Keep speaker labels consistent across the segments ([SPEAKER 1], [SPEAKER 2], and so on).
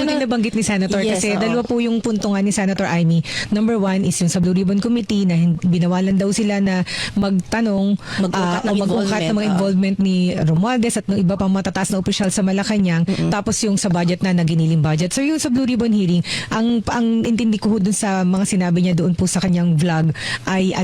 [SPEAKER 1] po din nabanggit ni Senator
[SPEAKER 2] Yes,
[SPEAKER 1] kasi
[SPEAKER 2] oo.
[SPEAKER 1] dalawa po yung punto nga ni Senator Amy. Number one is yung sa Blue Ribbon Committee na binawalan daw sila na magtanong
[SPEAKER 2] Mag-ukat ng
[SPEAKER 1] o mag-ukat ng mga involvement ni Romualdez at ng iba pang matataas na opisyal sa Malacanang. Tapos yung sa budget na naginiling budget. So yung sa Blue Ribbon hearing, ang intindi ko dun sa mga sinabi niya doon po sa kanyang vlog ay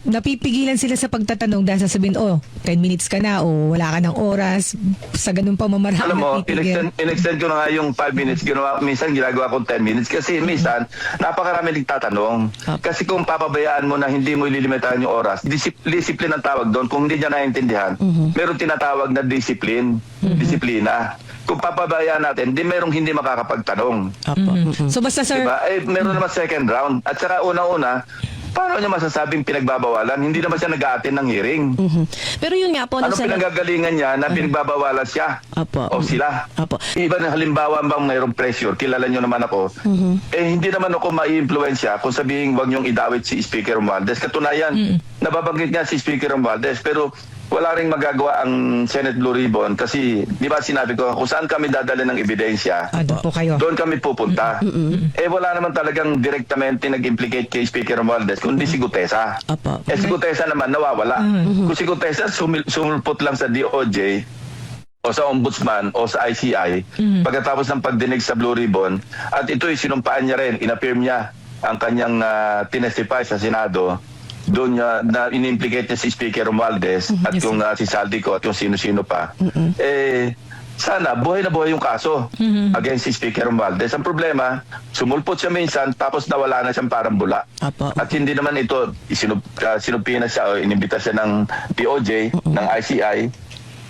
[SPEAKER 1] napipigilan sila sa pagtatanong dahil sasabihin, 10 minutes ka na o wala ka ng oras. Sa ganun pa mamarami
[SPEAKER 3] Alam mo,
[SPEAKER 1] napipigil.
[SPEAKER 3] in-extend ko na nga yung 5 minutes. Minsan ginagawa kong 10 minutes kasi minsan napakarami nagtatanong. Kasi kung papabayaan mo na hindi mo ililimitahan yung oras, discipline ang tawag doon. Kung hindi niya naiintindihan, meron tinatawag na disiplina. Kung papabayaan natin, merong hindi makakapagtanong.
[SPEAKER 2] Apo.
[SPEAKER 1] So basta sir,
[SPEAKER 3] Diba? Meron naman second round. At saka unang-una, paano niya masasabing pinagbabawalan? Hindi naman siya nag-a-attend ng hearing.
[SPEAKER 2] Pero yun nga po,
[SPEAKER 3] Ano pinagagalingan niya na pinagbabawalan siya?
[SPEAKER 2] Apo.
[SPEAKER 3] O sila?
[SPEAKER 2] Apo.
[SPEAKER 3] Iba na halimbawa bang mayroong pressure, kilala nyo naman ako, hindi naman ako mai-influensya kung sabihin wag nyong idawit si Speaker Romualdez. Katunayan, nababanggit nga si Speaker Romualdez, pero wala ring magagawa ang Senate Blue Ribbon kasi, di ba sinabi ko, kung saan kami dadala ng ebidensya,
[SPEAKER 1] doon po kayo.
[SPEAKER 3] doon kami pupunta. Wala naman talagang direktamente nag-implicate kay Speaker Romualdez, kundi si Gutesa.
[SPEAKER 2] Apo.
[SPEAKER 3] Si Gutesa naman nawawala. Kung si Gutesa sumulpot lang sa DOJ o sa Ombudsman o sa ICI pagkatapos ng pagdinig sa Blue Ribbon at ito'y sinumpaan niya rin, inaffirm niya ang kanyang tinestify sa Senado, doon na in-implicate niya si Speaker Romualdez at
[SPEAKER 1] Yes,
[SPEAKER 3] yung si Saldico at yung sino-sino pa. Sana buhay na buhay yung kaso against si Speaker Romualdez. Ang problema, sumulpot siya minsan tapos nawala na siyang parang bula.
[SPEAKER 2] Apo.
[SPEAKER 3] At hindi naman ito sinupina siya o inimbita siya ng DOJ, ng ICI,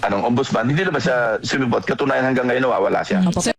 [SPEAKER 3] ombudsman, hindi naman siya sumipot. Katunayan hanggang ngayon nawawala siya.
[SPEAKER 2] Apo.